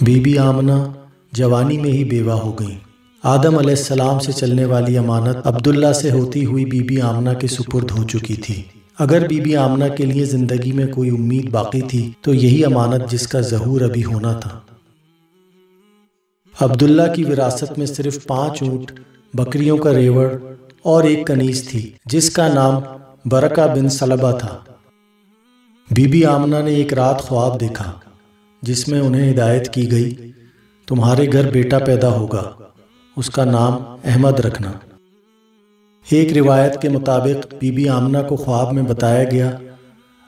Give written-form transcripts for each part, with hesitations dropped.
Be be Amna جوانی میں ہی بیوہ ہو گئیں۔ آدم علیہ السلام سے چلنے والی امانت عبداللہ سے ہوتی ہوئی بی بی آمنہ کے سپرد ہو چکی تھی۔ اگر بی بی آمنہ کے لیے زندگی میں کوئی امید باقی تھی تو یہی امانت جس کا ظہور ابھی ہونا تھا۔ عبداللہ کی وراثت میں صرف 5 اونٹ، بکریوں کا ریوڑ اور ایک کنیز تھی جس کا نام برکہ بن سلبہ تھا۔ بی بی آمنہ نے ایک رات خواب دیکھا جس میں انہیں ہدایت کی گئی، تمہارے گھر بیٹا پیدا ہوگا، اس کا نام احمد رکھنا۔ ایک روایت کے مطابق بی بی آمنہ کو خواب میں بتایا گیا،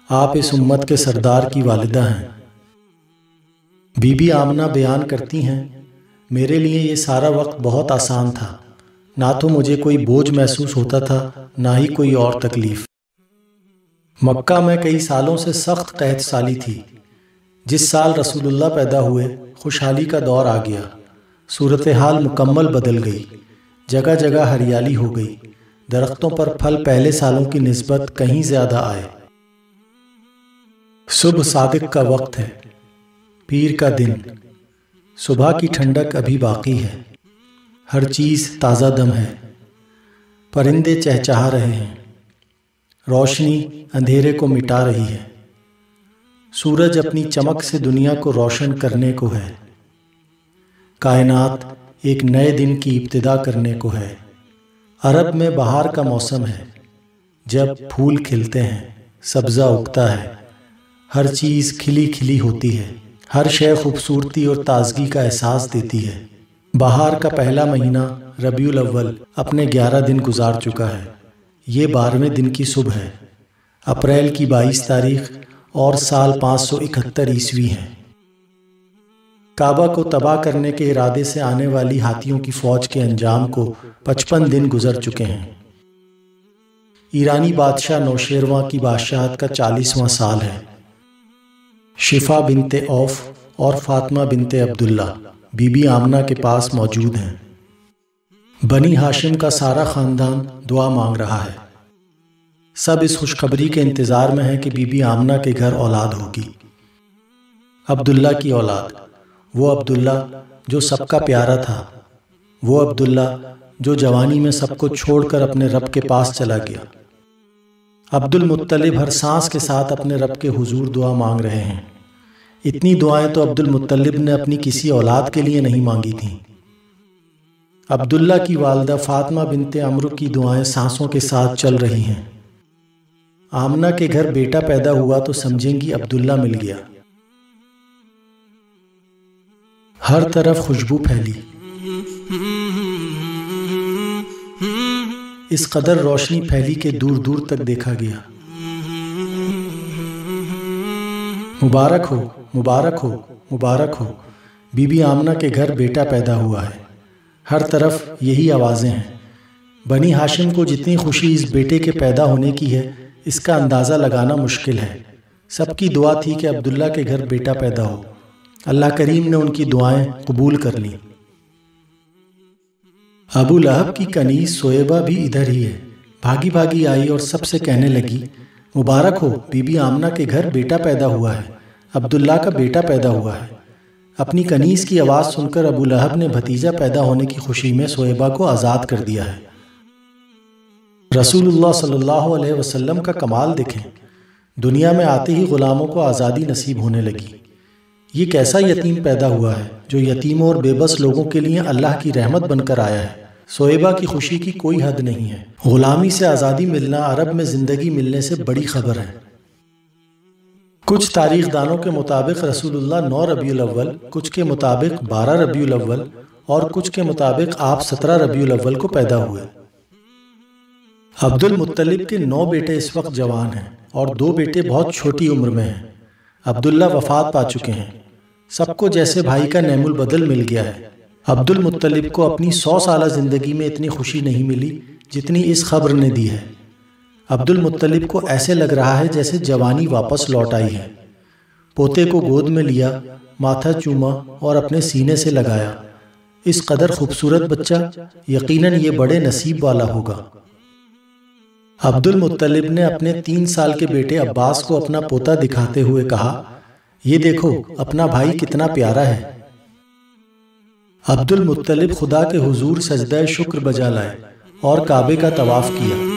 آپ اس امت کے سردار کی والدہ ہیں۔ بی بی آمنہ بیان کرتی ہیں، میرے لیے یہ سارا وقت بہت آسان تھا، نہ تو مجھے کوئی بوجھ محسوس ہوتا تھا نہ ہی کوئی اور تکلیف۔ مکہ میں کئی سالوں سے سخت قحط سالی تھی۔ جس سال رسول اللہ پیدا ہوئے خوشحالی کا دور آ گیا، صورتحال مکمل بدل گئی، جگہ جگہ ہریالی ہو گئی، درختوں پر پھل پہلے سالوں کی نسبت کہیں زیادہ آئے۔ صبح صادق کا وقت ہے، پیر کا دن، صبح کی ٹھنڈک ابھی باقی ہے، ہر چیز تازہ دم ہے، پرندے چہچہا رہے ہیں، روشنی اندھیرے کو مٹا رہی ہے، سورج اپنی چمک سے دنیا کو روشن کرنے کو ہے، کائنات ایک نئے دن کی ابتدا کرنے کو ہے۔ عرب میں بہار کا موسم ہے، جب پھول کھلتے ہیں، سبزہ اگتا ہے، ہر چیز کھلی کھلی ہوتی ہے، ہر شے خوبصورتی اور تازگی کا احساس دیتی ہے۔ بہار کا پہلا مہینہ ربیع الاول اپنے 11 دن گزار چکا ہے، یہ 12ویں دن کی صبح ہے، اپریل کی 22 تاریخ اور سال 571 عیسوی ہے۔ کعبہ کو تباہ کرنے کے ارادے سے آنے والی ہاتھیوں کی فوج کے انجام کو 55 دن گزر چکے ہیں۔ ایرانی بادشاہ نوشیروان کی بادشاہت کا 40واں سال ہے۔ شفا بنت عوف اور فاطمہ بنت عبداللہ بی بی آمنہ کے پاس موجود ہیں۔ بنی ہاشم کا سارا خاندان دعا مانگ رہا ہے، سب اس خوشخبری کے انتظار میں ہیں کہ بی بی آمنہ کے گھر اولاد ہوگی۔ عبداللہ کی اولاد، وہ عبداللہ جو سب کا پیارا تھا، وہ عبداللہ جو جوانی میں سب کو چھوڑ کر اپنے رب کے پاس چلا گیا۔ عبد المطلب ہر سانس کے ساتھ اپنے رب کے حضور دعا مانگ رہے ہیں۔ اتنی دعائیں تو عبد المطلب نے اپنی کسی اولاد کے لیے نہیں مانگی تھیں۔ عبداللہ کی والدہ فاطمہ بنت عمرو کی دعائیں سانسوں کے ساتھ چل رہی ہیں۔ آمنہ کے گھر بیٹا پیدا ہوا تو سمجھیں گی عبداللہ مل گیا۔ ہر طرف خوشبو پھیلی، اس قدر روشنی پھیلی کہ دور دور تک دیکھا گیا۔ مبارک ہو، مبارک ہو، مبارک ہو، بی بی آمنہ کے گھر بیٹا پیدا ہوا ہے۔ ہر طرف یہی آوازیں ہیں۔ بنی ہاشم کو جتنی خوشی اس بیٹے کے پیدا ہونے کی ہے، اس کا اندازہ لگانا مشکل ہے۔ سب کی دعا تھی کہ عبداللہ کے گھر بیٹا پیدا ہو۔ اللہ کریم نے ان کی دعائیں قبول کر لیں۔ ابو لہب کی کنیز سویبہ بھی ادھر ہی ہے، بھاگی بھاگی آئی اور سب سے کہنے لگی، مبارک ہو، بی بی آمنہ کے گھر بیٹا پیدا ہوا ہے، عبداللہ کا بیٹا پیدا ہوا ہے۔ اپنی کنیز کی آواز سن کر ابو لہب نے بھتیجا پیدا ہونے کی خوشی میں سویبہ کو آزاد کر دیا ہے۔ رسول اللہ صلی اللہ علیہ وسلم کا کمال دیکھیں، دنیا میں آتے ہی غلاموں کو آزادی نصیب ہونے لگی۔ یہ کیسا یتیم پیدا ہوا ہے جو یتیموں اور بے بس لوگوں کے لیے اللہ کی رحمت بن کر آیا ہے۔ سویبہ کی خوشی کی کوئی حد نہیں ہے۔ غلامی سے آزادی ملنا عرب میں زندگی ملنے سے بڑی خبر ہے۔ کچھ تاریخ دانوں کے مطابق رسول اللہ 9 ربیع الاول، کچھ کے مطابق 12 ربیع الاول اور کچھ کے مطابق آپ 17 ربیع الاول کو پیدا ہوئے۔ عبد المطلب کے 9 بیٹے اس وقت جوان ہیں اور 2 بیٹے بہت چھوٹی عمر میں ہیں۔ عبداللہ وفات پا چکے ہیں۔ سب کو جیسے بھائی کا نعم البدل مل گیا ہے۔ عبد المطلب کو اپنی 100 سالہ زندگی میں اتنی خوشی نہیں ملی جتنی اس خبر نے دی ہے۔ عبد المطلب کو ایسے لگ رہا ہے جیسے جوانی واپس لوٹ آئی ہے۔ پوتے کو گود میں لیا، ماتھا چوما اور اپنے سینے سے لگایا۔ اس قدر خوبصورت بچہ، یقیناً یہ بڑے نصیب والا ہوگا۔ عبد المطلب نے اپنے 3 سال کے بیٹے عباس کو اپنا پوتا دکھاتے ہوئے کہا، یہ دیکھو اپنا بھائی کتنا پیارا ہے۔ عبد المطلب خدا کے حضور سجدہ شکر بجا لائے اور کعبے کا طواف کیا۔